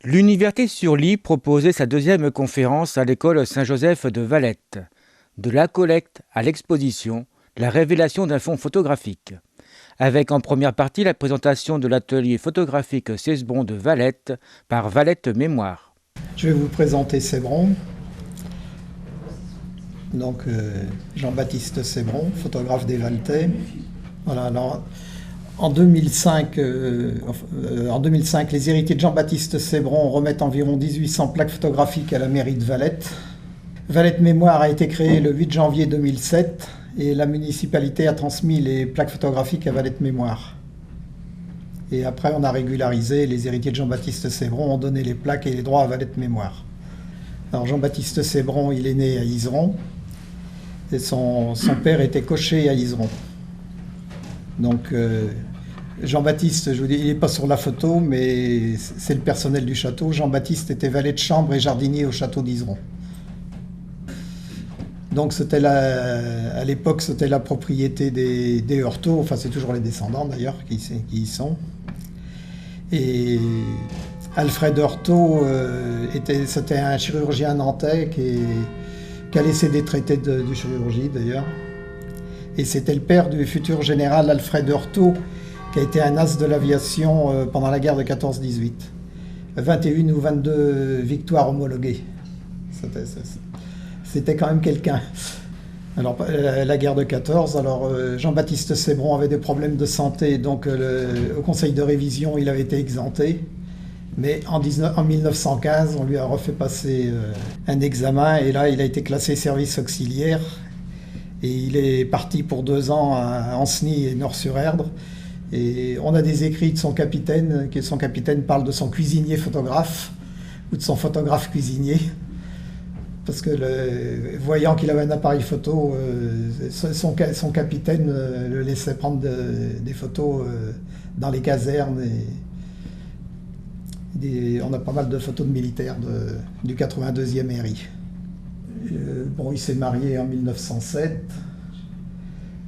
L'Université-sur-Lys proposait sa deuxième conférence à l'école Saint-Joseph de Valette. De la collecte à l'exposition, la révélation d'un fonds photographique. Avec en première partie la présentation de l'atelier photographique Cesbron de Valette par Valette Mémoire. Je vais vous présenter Cesbron. Donc Jean-Baptiste Cesbron, photographe des Valletais. Voilà, alors, en 2005, les héritiers de Jean-Baptiste Cesbron remettent environ 1800 plaques photographiques à la mairie de Valette. Valette Mémoire a été créée le 8 janvier 2007 et la municipalité a transmis les plaques photographiques à Valette Mémoire. Et après, on a régularisé, les héritiers de Jean-Baptiste Cesbron ont donné les plaques et les droits à Valette Mémoire. Alors Jean-Baptiste Cesbron, il est né à Izeron et son père était cocher à Izeron. Donc Jean-Baptiste, je vous dis, il n'est pas sur la photo, mais c'est le personnel du château. Jean-Baptiste était valet de chambre et jardinier au château d'Izeron. Donc à l'époque, c'était la propriété des Heurtaud, enfin c'est toujours les descendants d'ailleurs qui y sont. Et Alfred Heurtaud, c'était un chirurgien nantais qui a laissé des traités de chirurgie d'ailleurs. Et c'était le père du futur général Alfred Heurtaud, qui a été un as de l'aviation pendant la guerre de 14-18. 21 ou 22 victoires homologuées. C'était quand même quelqu'un. Alors, la guerre de 14, alors Jean-Baptiste Cesbron avait des problèmes de santé, donc au conseil de révision, il avait été exempté. Mais en 1915, on lui a refait passer un examen, et là, il a été classé service auxiliaire. Et il est parti pour 2 ans à Ancenis et Nord-sur-Erdre. Et on a des écrits de son capitaine, que son capitaine parle de son cuisinier photographe, ou de son photographe cuisinier. Parce que voyant qu'il avait un appareil photo, son capitaine le laissait prendre des photos dans les casernes. On a pas mal de photos de militaires du 82e RI. Bon, il s'est marié en 1907.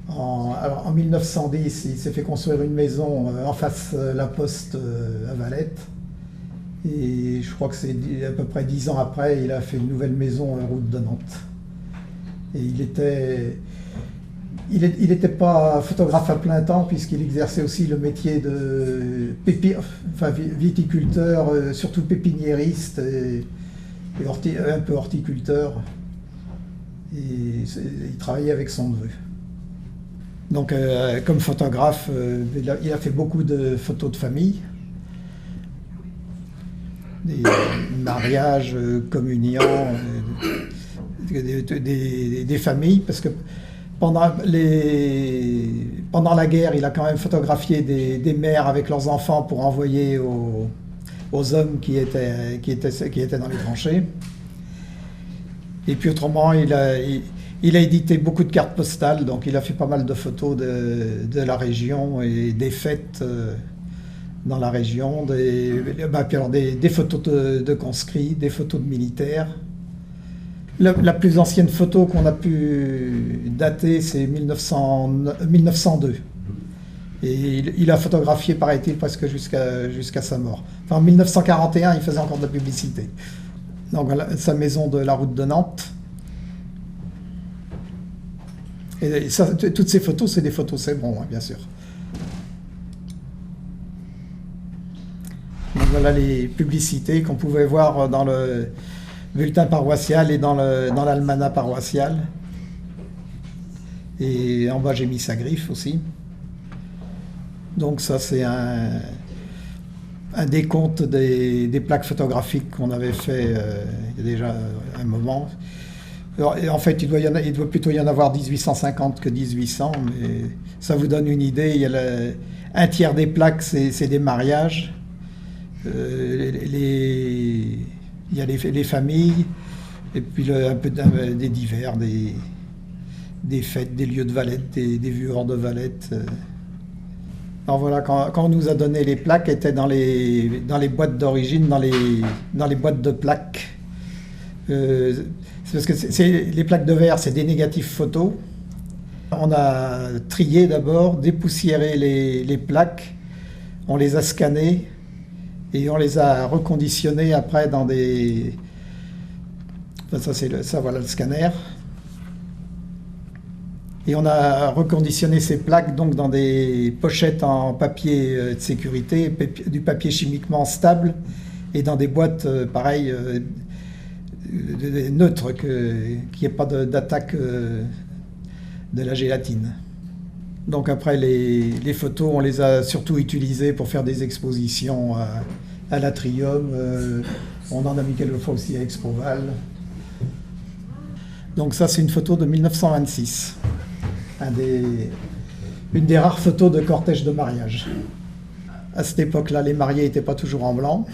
En 1910, il s'est fait construire une maison en face la Poste à Valette. Et je crois que c'est à peu près 10 ans après, il a fait une nouvelle maison route de Nantes. Et il n'était pas photographe à plein temps, puisqu'il exerçait aussi le métier de viticulteur, surtout pépiniériste et un peu horticulteur. Et il travaillait avec son neveu. Donc comme photographe, il a fait beaucoup de photos de famille, des mariages, communions, des familles, parce que pendant la guerre, il a quand même photographié des mères avec leurs enfants pour envoyer aux hommes qui étaient dans les tranchées. Et puis autrement, il a édité beaucoup de cartes postales, donc il a fait pas mal de photos de la région et des fêtes dans la région, des photos de conscrits, des photos de militaires. La plus ancienne photo qu'on a pu dater, c'est 1902. Et il a photographié, paraît-il, presque jusqu'à sa mort. Enfin, en 1941, il faisait encore de la publicité. Donc voilà, sa maison de la route de Nantes. Et ça, toutes ces photos, c'est des photos Cesbron, hein, bien sûr. Donc voilà les publicités qu'on pouvait voir dans le bulletin paroissial et dans l'almanach paroissial. Et en bas, j'ai mis sa griffe aussi. Donc ça, c'est un décompte des plaques photographiques qu'on avait fait il y a déjà un moment. Alors, en fait, il doit plutôt y en avoir 1850 que 1800, mais ça vous donne une idée. Il y a un tiers des plaques, c'est des mariages. Il y a les familles, et puis un peu des divers, des fêtes, des lieux de Valette, des viveurs de Valette. Alors voilà, quand on nous a donné les plaques, étaient dans les boîtes d'origine, dans les boîtes de plaques. C'est parce que les plaques de verre, c'est des négatifs photos. On a trié d'abord, dépoussiéré les plaques, on les a scannées, Et on les a reconditionnés après dans des... Enfin, ça, voilà le scanner. Et on a reconditionné ces plaques donc dans des pochettes en papier de sécurité, du papier chimiquement stable, et dans des boîtes pareilles neutres, qu'il n'y ait pas d'attaque de la gélatine. Donc après les photos, on les a surtout utilisées pour faire des expositions à l'Atrium. On en a mis quelques fois aussi à Expoval. Donc ça, c'est une photo de 1926. Une des rares photos de cortège de mariage. À cette époque-là, les mariés n'étaient pas toujours en blanc.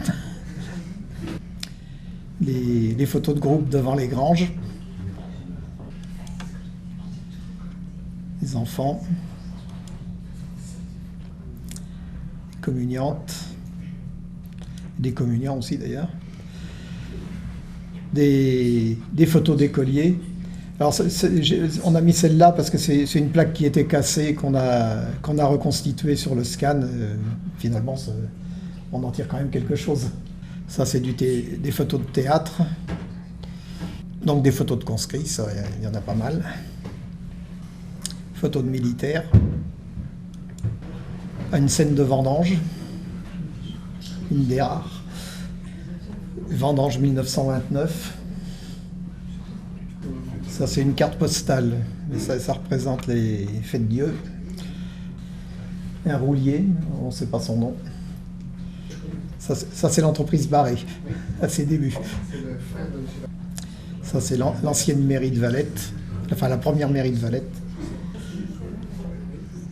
Les photos de groupe devant les granges. Les enfants. Les communiantes. Des communiants aussi d'ailleurs. Des photos d'écoliers. Alors, on a mis celle-là parce que c'est une plaque qui était cassée, qu'on a reconstituée sur le scan. Finalement, on en tire quand même quelque chose. Ça, c'est des photos de théâtre. Donc des photos de conscrits, ça, il y en a pas mal. Photos de militaires. Une scène de vendange. Une des rares. Vendange 1929. Ça, c'est une carte postale, mais ça représente les fêtes de Dieu. Un roulier, on ne sait pas son nom. Ça c'est l'entreprise Barré, à ses débuts. Ça, c'est l'ancienne mairie de Valette, enfin la première mairie de Valette.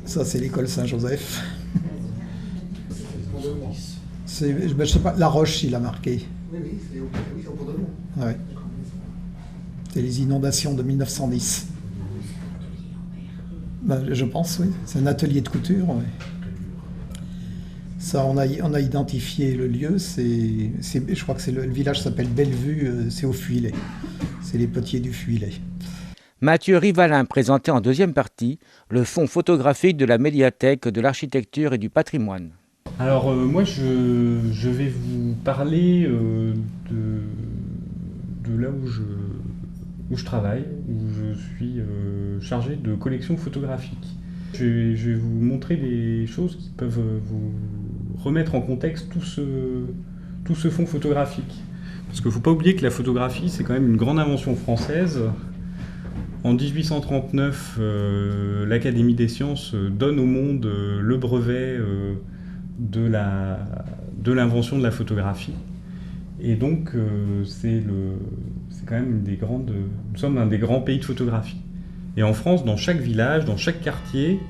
Ça, c'est l'école Saint-Joseph. Je ne sais pas, La Roche, il a marqué. Oui, c'est au Pont de Mont. Ouais. C'est les inondations de 1910. Ben, je pense, oui. C'est un atelier de couture. Oui. Ça, on a identifié le lieu. Je crois que le village s'appelle Bellevue. C'est au Fuilet. C'est les potiers du Fuilet. Mathieu Rivalin présentait en deuxième partie le fonds photographique de la médiathèque de l'architecture et du patrimoine. Alors moi je vais vous parler de là où je travaille, où je suis chargé de collection photographique. Je vais vous montrer des choses qui peuvent vous remettre en contexte tout ce fonds photographique. Parce qu'il ne faut pas oublier que la photographie, c'est quand même une grande invention française. En 1839, l'Académie des sciences donne au monde le brevet de l'invention de la photographie. Et donc, c'est quand même une des grandes... Nous sommes un des grands pays de photographie. Et en France, dans chaque village, dans chaque quartier,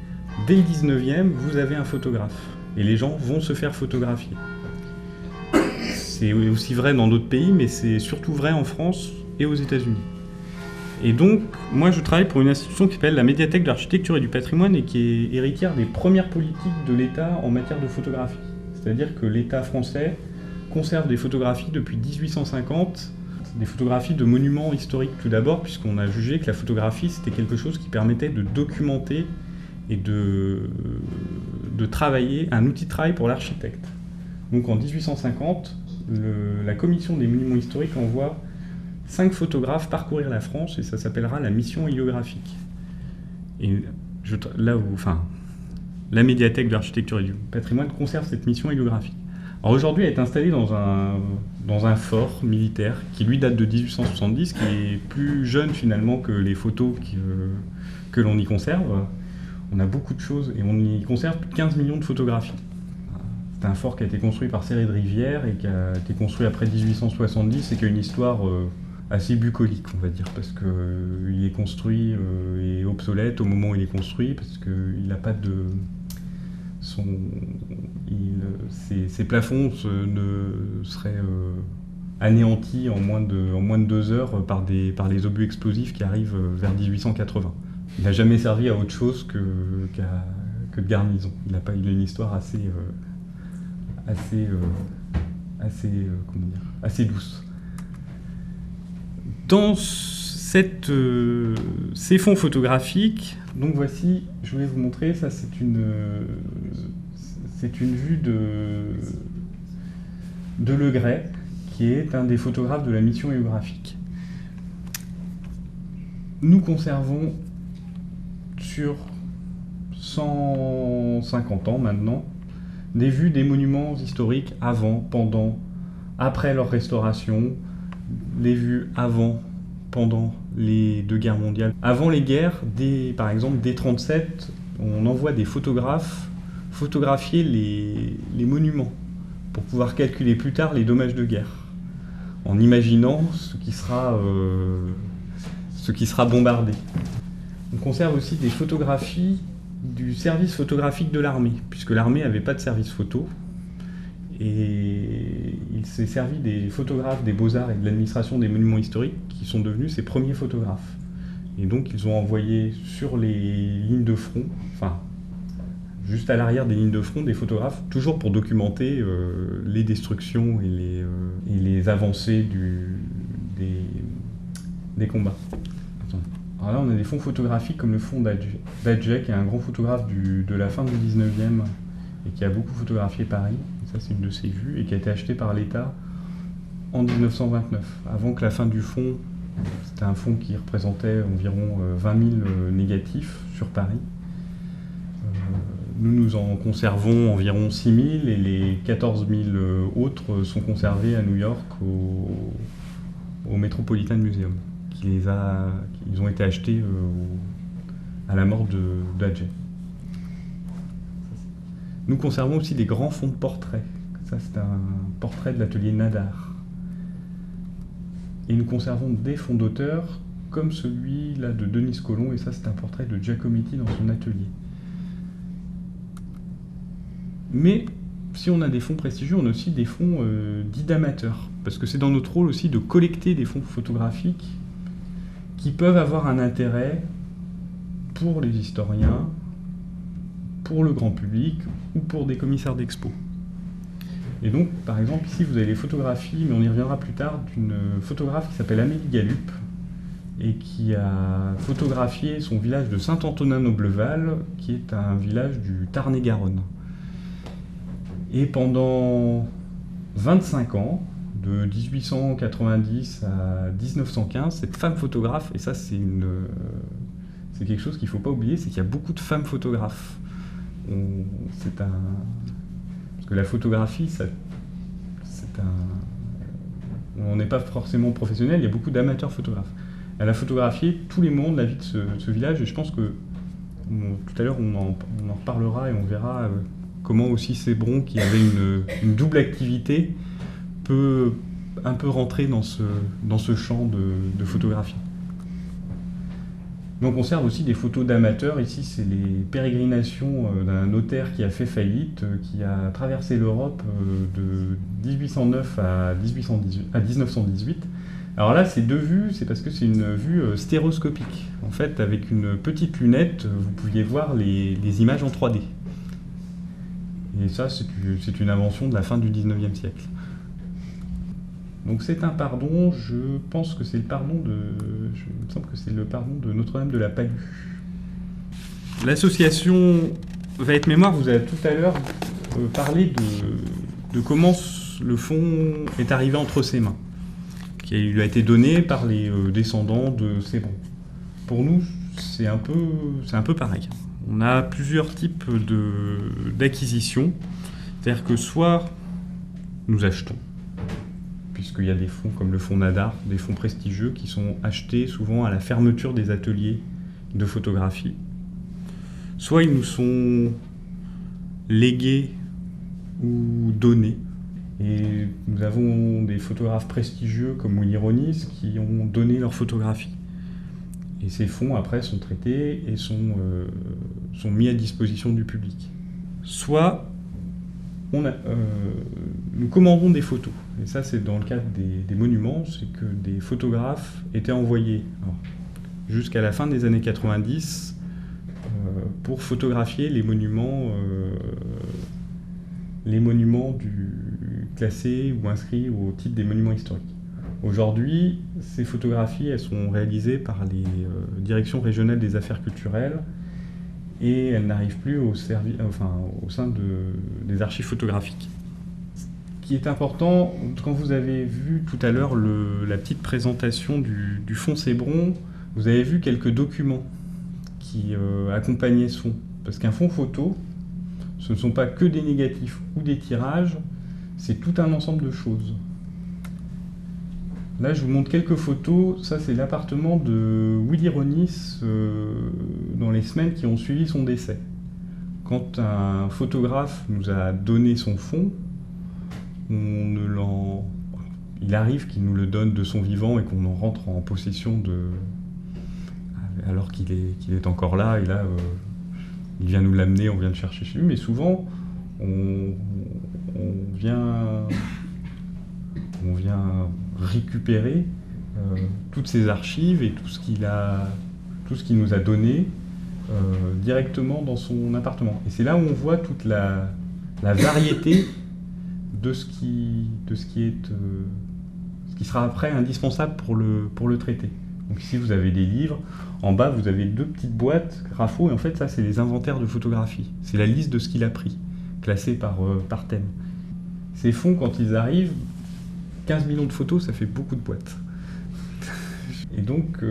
dès le 19e, vous avez un photographe. Et les gens vont se faire photographier. C'est aussi vrai dans d'autres pays, mais c'est surtout vrai en France et aux États-Unis. Et donc, moi, je travaille pour une institution qui s'appelle la Médiathèque de l'Architecture et du Patrimoine et qui est héritière des premières politiques de l'État en matière de photographie. C'est-à-dire que l'État français conserve des photographies depuis 1850, des photographies de monuments historiques tout d'abord, puisqu'on a jugé que la photographie, c'était quelque chose qui permettait de documenter et de travailler, un outil de travail pour l'architecte. Donc en 1850, la commission des monuments historiques envoie 5 photographes parcourir la France et ça s'appellera la mission héliographique. Et la médiathèque de l'architecture et du patrimoine conserve cette mission héliographique. Alors aujourd'hui, elle est installée dans un fort militaire qui lui date de 1870, qui est plus jeune finalement que les photos que l'on y conserve. On a beaucoup de choses et on y conserve plus de 15 millions de photographies. C'est un fort qui a été construit par Serré de Rivière et qui a été construit après 1870 et qui a une histoire assez bucolique, on va dire, parce qu'il est construit et obsolète au moment où il est construit, parce qu'il n'a pas de... Ses plafonds seraient anéantis en moins de 2 heures par les obus explosifs qui arrivent vers 1880. Il n'a jamais servi à autre chose que de garnison. Il a une histoire assez douce. Dans ces fonds photographiques, donc voici, je voulais vous montrer, ça c'est une vue de Legray, qui est un des photographes de la mission géographique. Nous conservons sur 150 ans maintenant des vues des monuments historiques avant, pendant, après leur restauration, les vues avant, pendant les 2 guerres mondiales. Avant les guerres, par exemple dès 1937, on envoie des photographes photographier les monuments pour pouvoir calculer plus tard les dommages de guerre, en imaginant ce qui sera bombardé. On conserve aussi des photographies du service photographique de l'armée, puisque l'armée n'avait pas de service photo, et il s'est servi des photographes des Beaux-Arts et de l'administration des monuments historiques qui sont devenus ses premiers photographes. Et donc ils ont envoyé sur les lignes de front, enfin juste à l'arrière des lignes de front, des photographes, toujours pour documenter les destructions et les avancées des combats. Alors là, on a des fonds photographiques comme le fonds d'Adjet, qui est un grand photographe de la fin du 19e et qui a beaucoup photographié Paris. Et ça, c'est une de ses vues, et qui a été acheté par l'État en 1929. Avant que la fin du fonds, c'était un fonds qui représentait environ 20 000 négatifs sur Paris. Nous en conservons environ 6 000, et les 14 000 autres sont conservés à New York au Metropolitan Museum. Ils ont été achetés à la mort d'Adjet. Nous conservons aussi des grands fonds de portraits. Ça, c'est un portrait de l'atelier Nadar. Et nous conservons des fonds d'auteurs comme celui-là de Denise Colomb, et ça, c'est un portrait de Giacometti dans son atelier. Mais si on a des fonds prestigieux, on a aussi des fonds dits d'amateurs, parce que c'est dans notre rôle aussi de collecter des fonds photographiques qui peuvent avoir un intérêt pour les historiens, pour le grand public ou pour des commissaires d'expo. Et donc, par exemple, ici vous avez les photographies, mais on y reviendra plus tard, d'une photographe qui s'appelle Amélie Galup et qui a photographié son village de Saint-Antonin-Nobleval, qui est un village du Tarn-et-Garonne. Et pendant 25 ans, de 1890 à 1915, cette femme photographe, et ça c'est quelque chose qu'il ne faut pas oublier, c'est qu'il y a beaucoup de femmes photographes. Parce que la photographie, on n'est pas forcément professionnel, il y a beaucoup d'amateurs photographes. Elle a photographié tous les moments de la vie de ce village, et je pense que tout à l'heure on en reparlera et on verra comment aussi Sébron, qui avait une double activité, peut un peu rentrer dans ce champ de photographie. Mais on conserve aussi des photos d'amateurs. Ici, c'est les pérégrinations d'un notaire qui a fait faillite, qui a traversé l'Europe de 1809 à 1918. Alors là, ces 2 vues, c'est parce que c'est une vue stéroscopique. En fait, avec une petite lunette, vous pouviez voir les images en 3D. Et ça, c'est une invention de la fin du 19e siècle. Donc c'est un pardon, je pense que c'est le pardon il me semble que c'est le pardon de Notre-Dame de la Palue. L'association Vaillette Mémoire vous a tout à l'heure parlé de comment le fonds est arrivé entre ses mains, qui lui a été donné par les descendants de Sébron. Pour nous, c'est un peu pareil. On a plusieurs types d'acquisitions, c'est-à-dire que soit nous achetons, puisqu'il y a des fonds comme le fonds Nadar, des fonds prestigieux qui sont achetés souvent à la fermeture des ateliers de photographie. Soit ils nous sont légués ou donnés. Et nous avons des photographes prestigieux comme Willy Ronis qui ont donné leurs photographies. Et ces fonds après sont traités et sont mis à disposition du public. Soit nous commandons des photos. Et ça, c'est dans le cadre des monuments, c'est que des photographes étaient envoyés jusqu'à la fin des années 90 pour photographier les monuments classés ou inscrits au titre des monuments historiques. Aujourd'hui, ces photographies, elles sont réalisées par les directions régionales des affaires culturelles et elles n'arrivent plus au sein des archives photographiques, qui est important, quand vous avez vu tout à l'heure la petite présentation du fonds Sébron, vous avez vu quelques documents qui accompagnaient ce fonds. Parce qu'un fonds photo, ce ne sont pas que des négatifs ou des tirages, c'est tout un ensemble de choses. Là, je vous montre quelques photos. Ça, c'est l'appartement de Willy Ronis dans les semaines qui ont suivi son décès. Quand un photographe nous a donné son fonds, il arrive qu'il nous le donne de son vivant et qu'on en rentre en possession alors qu'il est encore là. Et là, il vient nous l'amener, on vient le chercher chez lui. Mais souvent, on vient récupérer toutes ces archives et tout ce qu'il nous a donné directement dans son appartement. Et c'est là où on voit toute la variété de ce qui sera après indispensable pour le traiter. Donc ici vous avez des livres, en bas vous avez 2 petites boîtes grapho, et en fait ça c'est les inventaires de photographie. C'est la liste de ce qu'il a pris, classé par thème. Ces fonds, quand ils arrivent, 15 millions de photos, ça fait beaucoup de boîtes. Et donc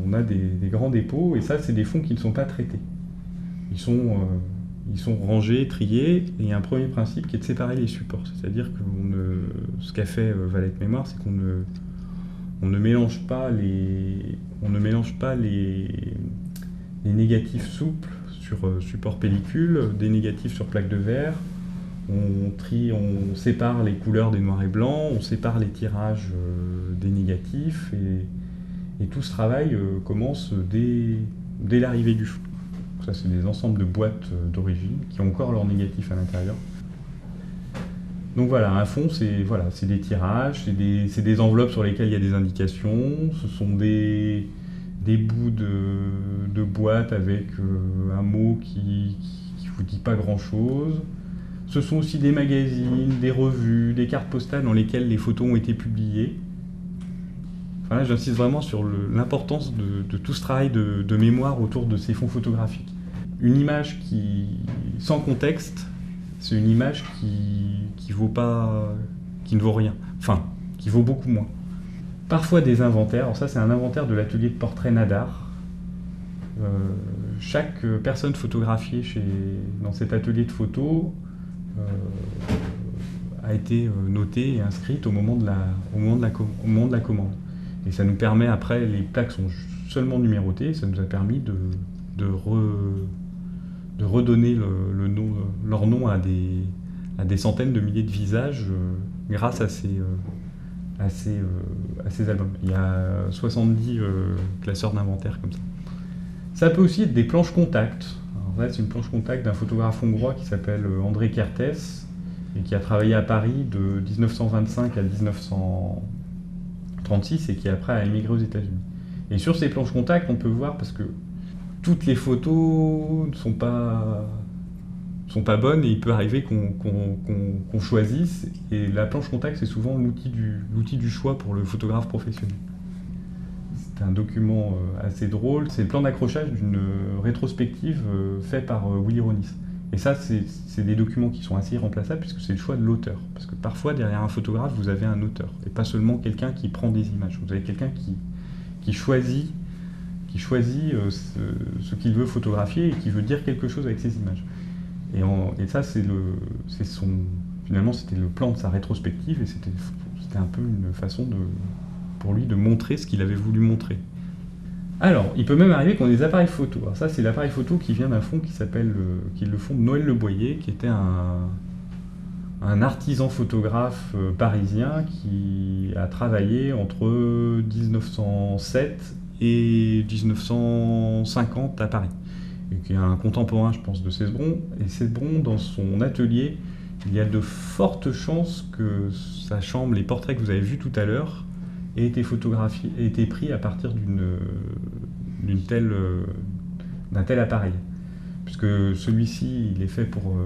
on a des grands dépôts, et ça c'est des fonds qui ne sont pas traités. Ils sont rangés, triés, et il y a un premier principe qui est de séparer les supports. C'est-à-dire que ce qu'a fait Valette Mémoire, c'est qu'on ne mélange pas les négatifs souples sur support pellicule, des négatifs sur plaque de verre. On sépare les couleurs des noirs et blancs, on sépare les tirages des négatifs, et tout ce travail commence dès l'arrivée du fonds. Ça, c'est des ensembles de boîtes d'origine qui ont encore leurs négatifs à l'intérieur. Donc voilà, un fond, c'est des tirages, c'est des enveloppes sur lesquelles il y a des indications, ce sont des bouts de boîtes avec un mot qui vous dit pas grand-chose. Ce sont aussi des magazines, des revues, des cartes postales dans lesquelles les photos ont été publiées. Enfin là, j'insiste vraiment sur l'importance de tout ce travail de mémoire autour de ces fonds photographiques. Une image sans contexte, c'est une image qui ne vaut rien, enfin, qui vaut beaucoup moins. Parfois des inventaires, alors ça c'est un inventaire de l'atelier de portrait Nadar. Chaque personne photographiée dans cet atelier de photo a été notée et inscrite au moment de la commande. Et ça nous permet, après, les plaques sont seulement numérotées, ça nous a permis de redonner leur nom à des centaines de milliers de visages grâce à ces albums. Il y a 70 classeurs d'inventaire comme ça. Ça peut aussi être des planches contact. Alors là, c'est une planche contact d'un photographe hongrois qui s'appelle André Kertész et qui a travaillé à Paris de 1925 à 1936 et qui après a émigré aux États-Unis. Et sur ces planches contact, on peut voir, parce que toutes les photos ne sont pas bonnes, et il peut arriver qu'on choisisse, et la planche contact c'est souvent l'outil du choix pour le photographe professionnel. C'est un document assez drôle, c'est le plan d'accrochage d'une rétrospective faite par Willy Ronis. Et ça, c'est des documents qui sont assez irremplaçables puisque c'est le choix de l'auteur. Parce que parfois, derrière un photographe, vous avez un auteur, et pas seulement quelqu'un qui prend des images. Vous avez quelqu'un qui choisit ce qu'il veut photographier et qui veut dire quelque chose avec ces images. Et ça, finalement, c'était le plan de sa rétrospective, et c'était un peu une façon pour lui de montrer ce qu'il avait voulu montrer. Alors, il peut même arriver qu'on ait des appareils photo. Alors ça, c'est l'appareil photo qui vient d'un fonds qui est le fonds de Noël Le Boyer, qui était un artisan photographe parisien qui a travaillé entre 1907 et 1950 à Paris, et qui est un contemporain, je pense, de Cesbron. Et Cesbron, dans son atelier, il y a de fortes chances que sa chambre, les portraits que vous avez vus tout à l'heure, aient été photographiés, aient été pris à partir d'un tel appareil. Puisque celui-ci, il est fait pour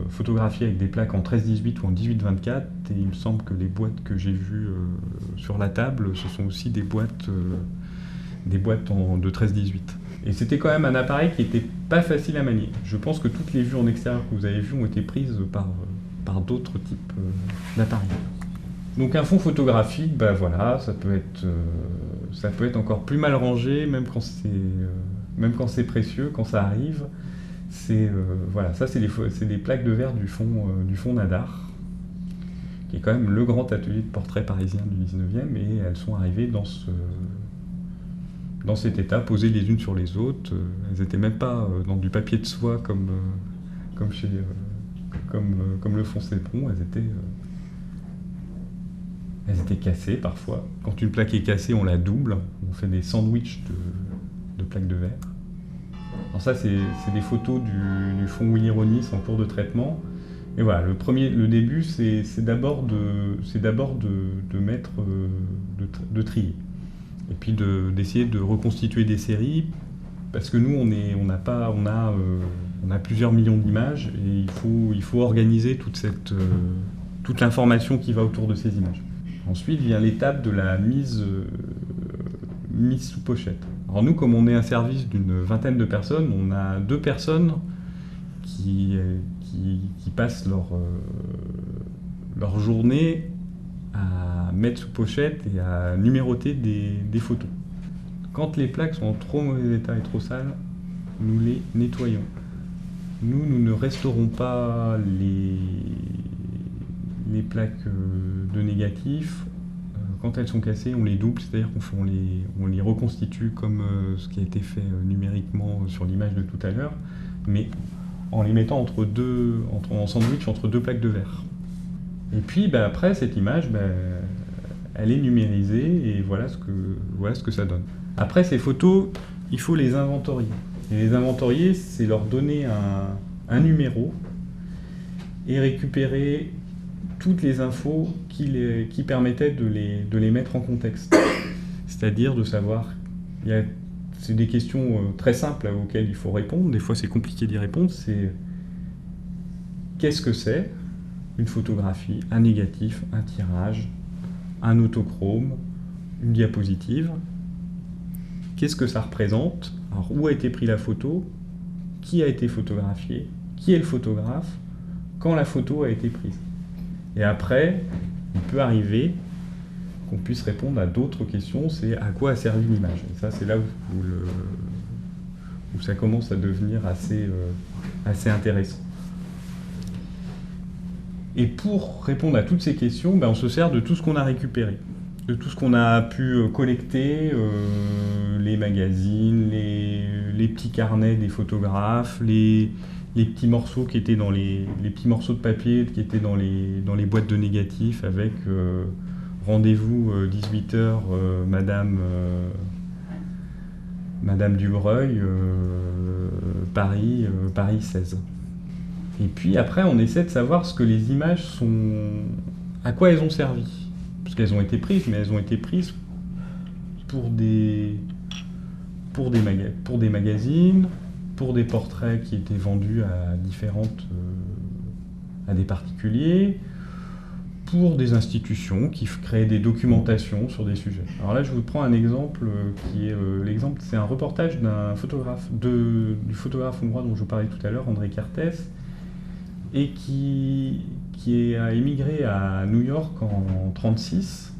photographier avec des plaques en 13-18 ou en 18-24, et il me semble que les boîtes que j'ai vues sur la table, ce sont aussi des boîtes de 13-18. Et c'était quand même un appareil qui n'était pas facile à manier. Je pense que toutes les vues en extérieur que vous avez vues ont été prises par d'autres types d'appareils. Donc un fond photographique, bah voilà, ça peut être encore plus mal rangé, même quand c'est précieux, quand ça arrive. Voilà, ça c'est des plaques de verre du fond Nadar, qui est quand même le grand atelier de portrait parisien du 19e, et elles sont arrivées dans cet état, posées les unes sur les autres. Elles n'étaient même pas dans du papier de soie comme le fond Sépron. Elles étaient cassées parfois. Quand une plaque est cassée, on la double. On fait des sandwichs de plaques de verre. Alors ça, c'est des photos du fond Willy Ronis en cours de traitement. Et voilà, le début, c'est d'abord de mettre, de trier. Et puis d'essayer de reconstituer des séries, parce que nous, on a plusieurs millions d'images, et il faut organiser toute l'information qui va autour de ces images. Ensuite vient l'étape de la mise sous pochette. Alors nous, comme on est un service d'une vingtaine de personnes, on a 2 personnes qui passent leur journée à mettre sous pochette et à numéroter des photos. Quand les plaques sont en trop mauvais état et trop sales, nous les nettoyons. Nous ne restaurons pas les plaques de négatifs. Quand elles sont cassées, on les double, c'est-à-dire qu'on les reconstitue comme ce qui a été fait numériquement sur l'image de tout à l'heure, mais en les mettant en sandwich entre 2 plaques de verre. Et puis après, cette image, elle est numérisée, et voilà ce que ça donne. Après, ces photos, il faut les inventorier. Et les inventorier, c'est leur donner un numéro et récupérer toutes les infos qui permettaient de les mettre en contexte. C'est-à-dire de savoir, c'est des questions très simples auxquelles il faut répondre, des fois c'est compliqué d'y répondre, c'est qu'est-ce que c'est une photographie, un négatif, un tirage, un autochrome, une diapositive, qu'est-ce que ça représente, alors où a été prise la photo, qui a été photographié, qui est le photographe, quand la photo a été prise. Et après, il peut arriver qu'on puisse répondre à d'autres questions, c'est à quoi a servi l'image. Et ça, c'est là où ça commence à devenir assez intéressant. Et pour répondre à toutes ces questions, on se sert de tout ce qu'on a récupéré, de tout ce qu'on a pu collecter, les magazines, les petits carnets des photographes, les petits morceaux qui étaient dans les petits morceaux de papier qui étaient dans les boîtes de négatifs avec rendez-vous 18h, Madame Dubreuil, Paris 16. Et puis après, on essaie de savoir ce que les images à quoi elles ont servi. Parce qu'elles ont été prises, mais elles ont été prises pour des magazines, pour des portraits qui étaient vendus à des particuliers, pour des institutions qui créaient des documentations sur des sujets. Alors là, je vous prends un exemple c'est un reportage du photographe hongrois dont je vous parlais tout à l'heure, André Kertész, et qui a émigré à New York en 1936,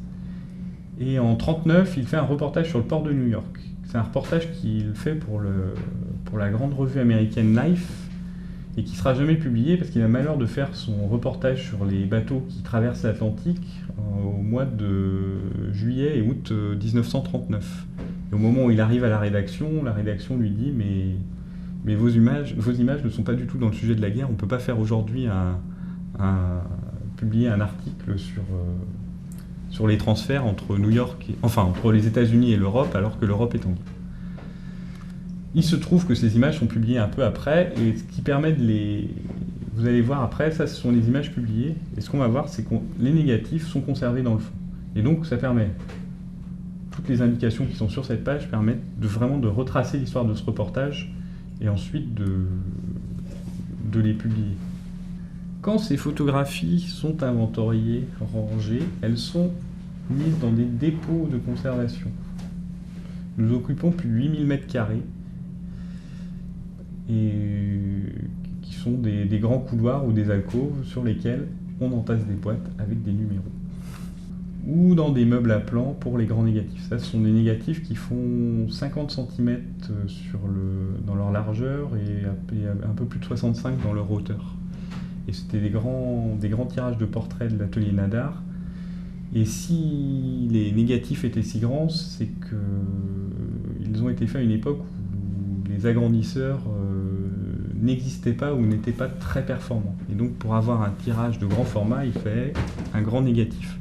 et en 1939, il fait un reportage sur le port de New York. C'est un reportage qu'il fait pour la grande revue américaine Life, et qui ne sera jamais publié parce qu'il a le malheur de faire son reportage sur les bateaux qui traversent l'Atlantique au mois de juillet et août 1939. Et au moment où il arrive à la rédaction lui dit mais vos images ne sont pas du tout dans le sujet de la guerre, on ne peut pas faire aujourd'hui publier un article sur les transferts entre entre les États-Unis et l'Europe, alors que l'Europe est en guerre. Il se trouve que ces images sont publiées un peu après, et ce qui permet vous allez voir après, ça ce sont les images publiées, et ce qu'on va voir, c'est que les négatifs sont conservés dans le fond. Et donc ça permet, toutes les indications qui sont sur cette page permettent vraiment de retracer l'histoire de ce reportage, et ensuite de les publier. Quand ces photographies sont inventoriées, rangées, elles sont mises dans des dépôts de conservation. Nous occupons plus de 8000 m², et qui sont des grands couloirs ou des alcôves sur lesquels on entasse des boîtes avec des numéros. Ou dans des meubles à plan pour les grands négatifs. Ça, ce sont des négatifs qui font 50 cm dans leur largeur et un peu plus de 65 dans leur hauteur. Et c'était des grands tirages de portraits de l'atelier Nadar. Et si les négatifs étaient si grands, c'est qu'ils ont été faits à une époque où les agrandisseurs n'existaient pas ou n'étaient pas très performants. Et donc pour avoir un tirage de grand format, il fallait un grand négatif.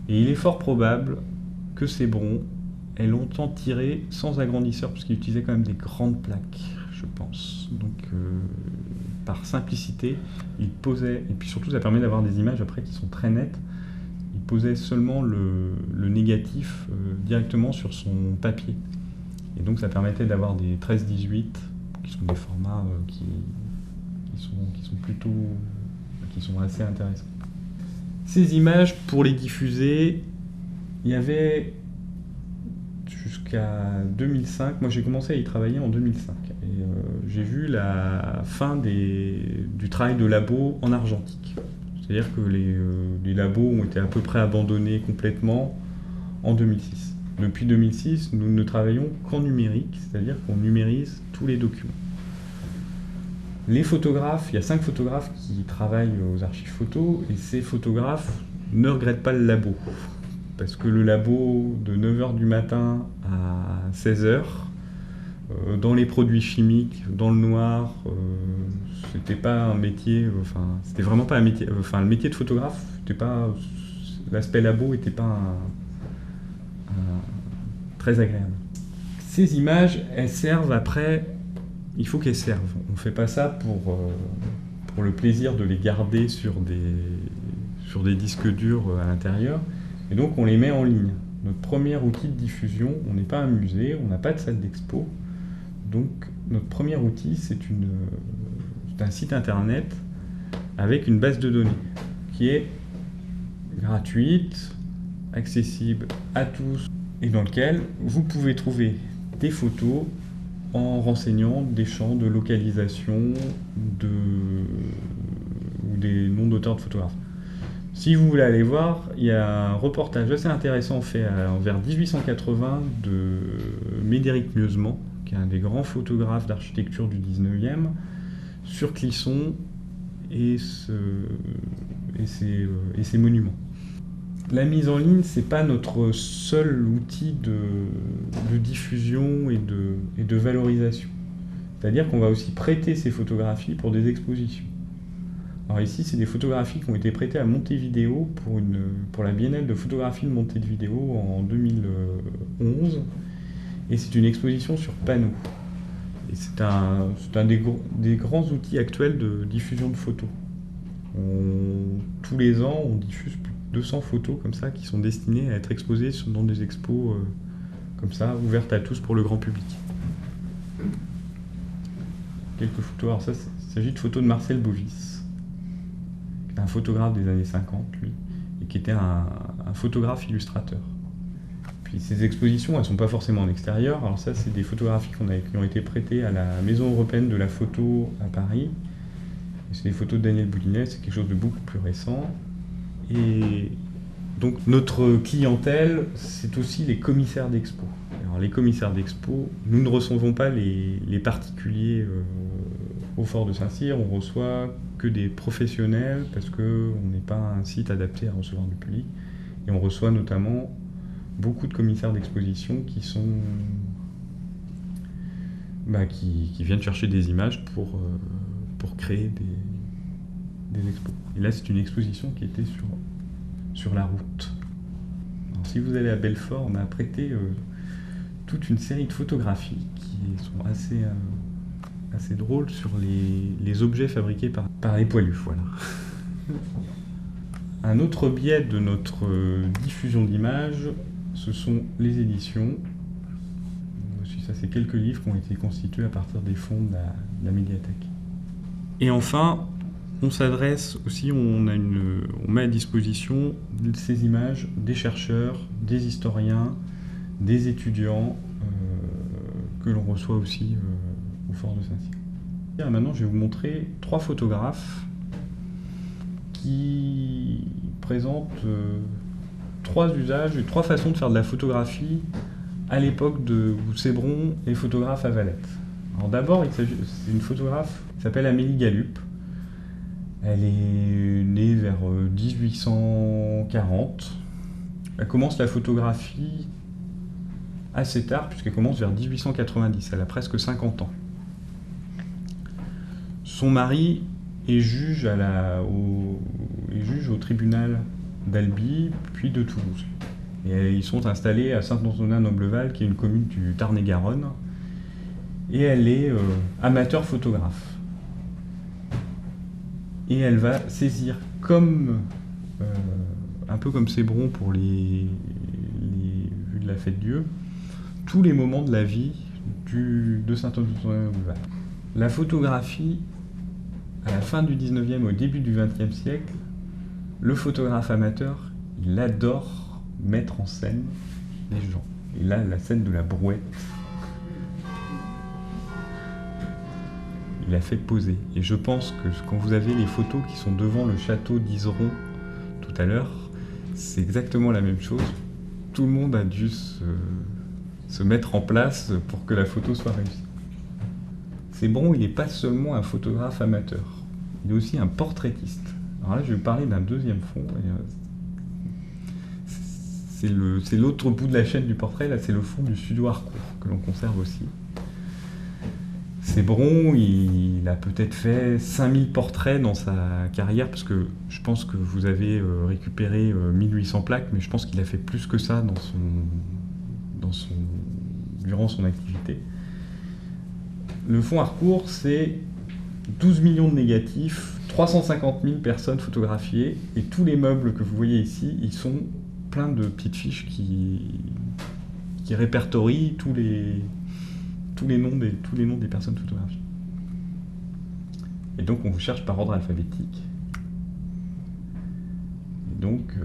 Et il est fort probable que ces bronzes aient longtemps tiré sans agrandisseur, parce qu'ils utilisaient quand même des grandes plaques, je pense. Donc par simplicité, ils posaient, et puis surtout ça permet d'avoir des images après qui sont très nettes, ils posaient seulement le négatif directement sur son papier. Et donc ça permettait d'avoir des 13-18, qui sont des formats qui sont assez intéressants. Ces images, pour les diffuser, il y avait jusqu'à 2005, moi j'ai commencé à y travailler en 2005, et j'ai vu la fin du travail de labo en argentique. C'est-à-dire que les labos ont été à peu près abandonnés complètement en 2006. Depuis 2006, nous ne travaillons qu'en numérique, c'est-à-dire qu'on numérise tous les documents. Les photographes, il y a 5 photographes qui travaillent aux archives photo, et ces photographes ne regrettent pas le labo. Parce que le labo, de 9h du matin à 16h, dans les produits chimiques, dans le noir, c'était pas un métier, c'était vraiment pas un métier, le métier de photographe, l'aspect labo n'était pas très agréable. Ces images, elles servent après. Il faut qu'elles servent. On ne fait pas ça pour le plaisir de les garder sur des disques durs à l'intérieur. Et donc on les met en ligne. Notre premier outil de diffusion, on n'est pas un musée, on n'a pas de salle d'expo. Donc notre premier outil, c'est un site internet avec une base de données qui est gratuite, accessible à tous et dans lequel vous pouvez trouver des photos en renseignant des champs de localisation ou des noms d'auteurs de photographes. Si vous voulez aller voir, il y a un reportage assez intéressant fait vers 1880 de Médéric Mieusement, qui est un des grands photographes d'architecture du 19e, sur Clisson et ses monuments. La mise en ligne, c'est pas notre seul outil de diffusion et de valorisation. C'est-à-dire qu'on va aussi prêter ces photographies pour des expositions. Alors ici, c'est des photographies qui ont été prêtées à Montevideo pour la Biennale de photographie de Montevideo en 2011. Et c'est une exposition sur panneaux. Et c'est un des grands outils actuels de diffusion de photos. Tous les ans, on diffuse plus de 200 photos comme ça qui sont destinées à être exposées dans des expos comme ça, ouvertes à tous pour le grand public. Quelques photos. Alors ça, il s'agit de photos de Marcel Bovis, qui est un photographe des années 50, lui, et qui était un photographe illustrateur. Puis ces expositions, elles ne sont pas forcément en extérieur. Alors ça, c'est des photographies qui ont été prêtées à la Maison européenne de la photo à Paris. Et c'est des photos de Daniel Boulinet, c'est quelque chose de beaucoup plus récent. Et donc notre clientèle, c'est aussi les commissaires d'expo. Alors les commissaires d'expo, nous ne recevons pas les particuliers au Fort de Saint-Cyr, on reçoit que des professionnels parce qu'on n'est pas un site adapté à recevoir du public. Et on reçoit notamment beaucoup de commissaires d'exposition qui viennent chercher des images pour créer des expos. Et là, c'est une exposition qui était sur la route. Alors, si vous allez à Belfort, on a prêté toute une série de photographies qui sont assez drôles sur les objets fabriqués par les poilus. Voilà. Un autre biais de notre diffusion d'images, ce sont les éditions. Ça, c'est quelques livres qui ont été constitués à partir des fonds de la médiathèque. Et enfin, on s'adresse aussi, on met à disposition ces images des chercheurs, des historiens, des étudiants que l'on reçoit aussi au Fort de Saint-Cyr. Maintenant, je vais vous montrer 3 photographes qui présentent 3 usages et 3 façons de faire de la photographie à l'époque où Sébron est photographe à Valette. Alors d'abord, c'est une photographe qui s'appelle Amélie Gallup. Elle est née vers 1840. Elle commence la photographie assez tard, puisqu'elle commence vers 1890. Elle a presque 50 ans. Son mari est juge au tribunal d'Albi, puis de Toulouse. Et ils sont installés à Saint-Antonin-Nobleval, qui est une commune du Tarn-et-Garonne. Et elle est amateur photographe. Et elle va saisir, un peu comme Sébron pour les vues de la fête Dieu, tous les moments de la vie de Saint-Antonin-Nobleval. La photographie, à la fin du 19e, au début du 20e siècle, le photographe amateur, il adore mettre en scène les gens. Et là, la scène de la brouette, il a fait poser. Et je pense que quand vous avez les photos qui sont devant le château d'Iseron tout à l'heure, c'est exactement la même chose. Tout le monde a dû se mettre en place pour que la photo soit réussie. Sébron, il n'est pas seulement un photographe amateur, il est aussi un portraitiste. Alors là, je vais vous parler d'un deuxième fond. C'est l'autre bout de la chaîne du portrait, là c'est le fond du studio Harcourt, que l'on conserve aussi. Sébron, il a peut-être fait 5000 portraits dans sa carrière, parce que je pense que vous avez récupéré 1800 plaques, mais je pense qu'il a fait plus que ça durant son activité. Le fonds Harcourt, c'est 12 millions de négatifs, 350 000 personnes photographiées, et tous les meubles que vous voyez ici, ils sont plein de petites fiches qui répertorient tous les noms des personnes photographiées. Et donc on vous cherche par ordre alphabétique. Et donc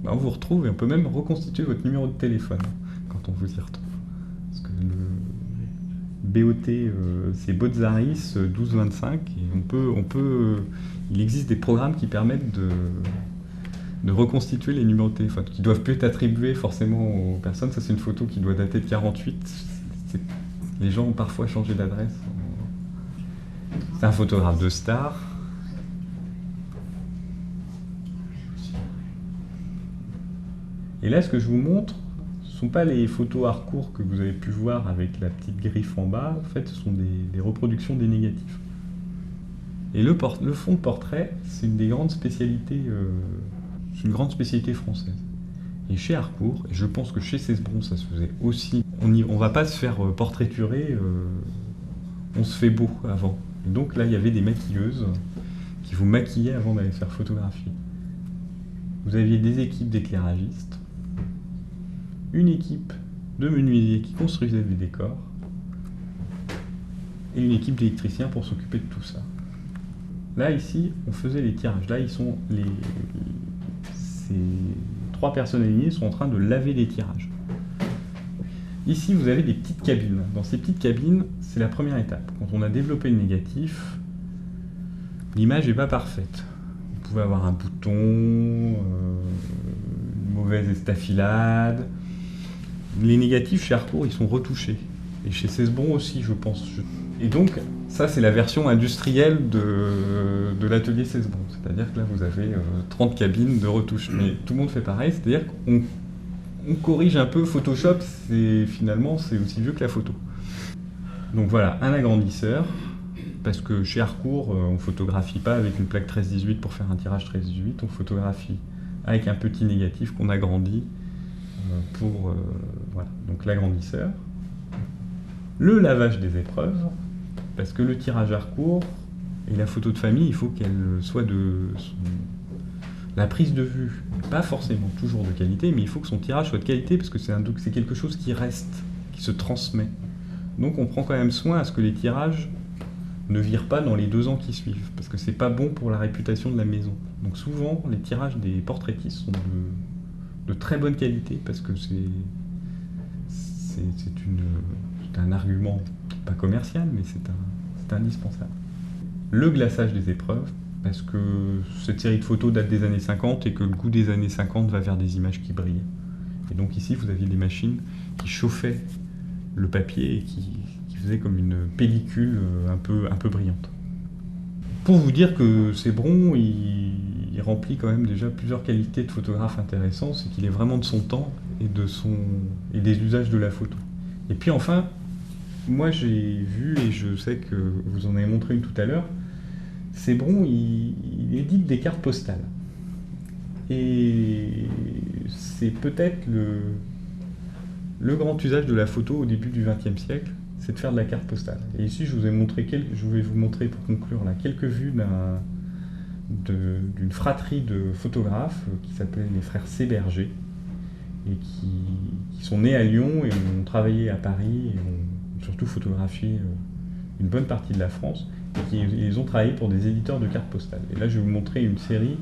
on vous retrouve, et on peut même reconstituer votre numéro de téléphone quand on vous y retrouve. Parce que le BOT, c'est Botzaris 1225, et il existe des programmes qui permettent de reconstituer les numéros de téléphone, qui doivent plus être attribués forcément aux personnes. Ça, c'est une photo qui doit dater de 48. Les gens ont parfois changé d'adresse. C'est un photographe de star. Et là, ce que je vous montre, ce ne sont pas les photos Harcourt que vous avez pu voir avec la petite griffe en bas. En fait, ce sont des reproductions des négatifs. Et le fond de portrait, c'est une des grandes spécialités, c'est une grande spécialité française. Et chez Harcourt, et je pense que chez Sébron ça se faisait aussi, on va pas se faire portraiturer, on se fait beau avant. Et donc là, il y avait des maquilleuses qui vous maquillaient avant d'aller se faire photographier. Vous aviez des équipes d'éclairagistes, une équipe de menuisiers qui construisaient des décors, et une équipe d'électriciens pour s'occuper de tout ça. Là, ici, on faisait les tirages. Là, ces 3 personnes alignées sont en train de laver les tirages. Ici, vous avez des petites cabines. Dans ces petites cabines, c'est la première étape. Quand on a développé le négatif, l'image n'est pas parfaite. Vous pouvez avoir un bouton, une mauvaise estafilade. Les négatifs chez Harcourt, ils sont retouchés. Et chez Sébron aussi, je pense. Et donc, ça, c'est la version industrielle de l'atelier Sébron. C'est-à-dire que là, vous avez 30 cabines de retouche. Mais tout le monde fait pareil, c'est-à-dire qu'on corrige un peu Photoshop, finalement, c'est aussi vieux que la photo. Donc voilà, un agrandisseur, parce que chez Harcourt, on ne photographie pas avec une plaque 13-18 pour faire un tirage 13-18, on photographie avec un petit négatif qu'on agrandit voilà. Donc l'agrandisseur. Le lavage des épreuves, parce que le tirage Harcourt et la photo de famille, il faut qu'elle soit la prise de vue, pas forcément toujours de qualité, mais il faut que son tirage soit de qualité, parce que c'est quelque chose qui reste, qui se transmet. Donc on prend quand même soin à ce que les tirages ne virent pas dans les 2 ans qui suivent, parce que c'est pas bon pour la réputation de la maison. Donc souvent, les tirages des portraitistes sont de très bonne qualité, parce que c'est un argument pas commercial, mais c'est indispensable. Le glaçage des épreuves, parce que cette série de photos date des années 50 et que le goût des années 50 va vers des images qui brillent. Et donc ici, vous aviez des machines qui chauffaient le papier et qui faisaient comme une pellicule un peu brillante. Pour vous dire que Sébron, il remplit quand même déjà plusieurs qualités de photographe intéressants, c'est qu'il est vraiment de son temps et des usages de la photo. Et puis enfin, moi j'ai vu, et je sais que vous en avez montré une tout à l'heure, Sébron, il édite des cartes postales. Et c'est peut-être le grand usage de la photo au début du XXe siècle, c'est de faire de la carte postale. Et ici, je vais vous montrer pour conclure là, quelques vues d'une fratrie de photographes qui s'appelait les frères Séberger et qui sont nés à Lyon et ont travaillé à Paris et ont surtout photographié une bonne partie de la France. Et ils ont travaillé pour des éditeurs de cartes postales. Et là, je vais vous montrer une série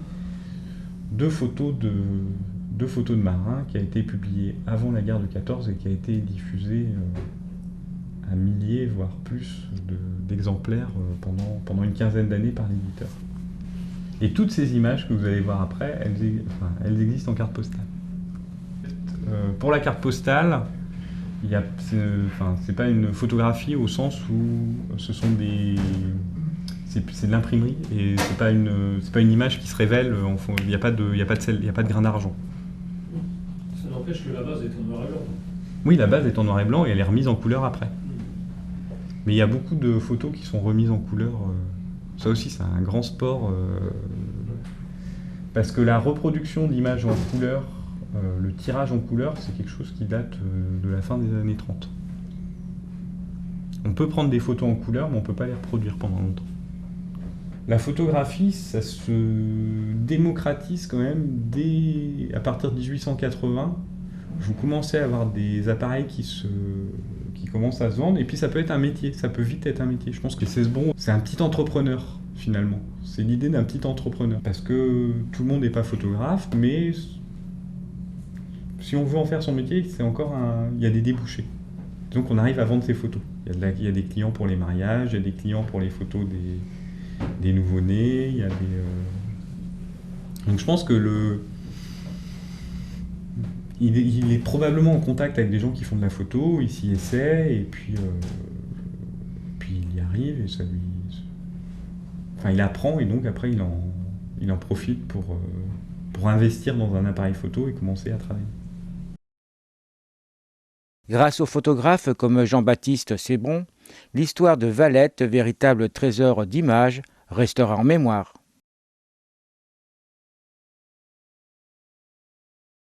de photos de marins qui a été publiée avant la guerre de 14 et qui a été diffusée à milliers, voire plus, d'exemplaires pendant une quinzaine d'années par l'éditeur. Et toutes ces images que vous allez voir après, elles existent en carte postale. Pour la carte postale, c'est pas une photographie au sens où ce sont c'est de l'imprimerie et c'est pas une image qui se révèle. Il n'y a pas de grain d'argent. Ça n'empêche que la base est en noir et blanc. Oui, la base est en noir et blanc et elle est remise en couleur après. Mais il y a beaucoup de photos qui sont remises en couleur. Ça aussi, c'est un grand sport. Parce que la reproduction d'images en couleur, le tirage en couleur, c'est quelque chose qui date de la fin des années 30. On peut prendre des photos en couleur, mais on ne peut pas les reproduire pendant longtemps. La photographie, ça se démocratise quand même à partir de 1880. Vous commencez à avoir des appareils qui commencent à se vendre, et puis ça peut être un métier, ça peut vite être un métier. Je pense que Sébron, c'est un petit entrepreneur, finalement. C'est l'idée d'un petit entrepreneur. Parce que tout le monde n'est pas photographe, mais si on veut en faire son métier, il y a des débouchés. Donc on arrive à vendre ses photos. Il y a des clients pour les mariages, il y a des clients pour les photos des nouveau-nés, Donc je pense que il est probablement en contact avec des gens qui font de la photo, il s'y essaie, et puis il y arrive, et ça lui... Enfin, il apprend, et donc après il en profite pour investir dans un appareil photo et commencer à travailler. Grâce aux photographes comme Jean-Baptiste Sébron, l'histoire de Valette, véritable trésor d'images, restera en mémoire.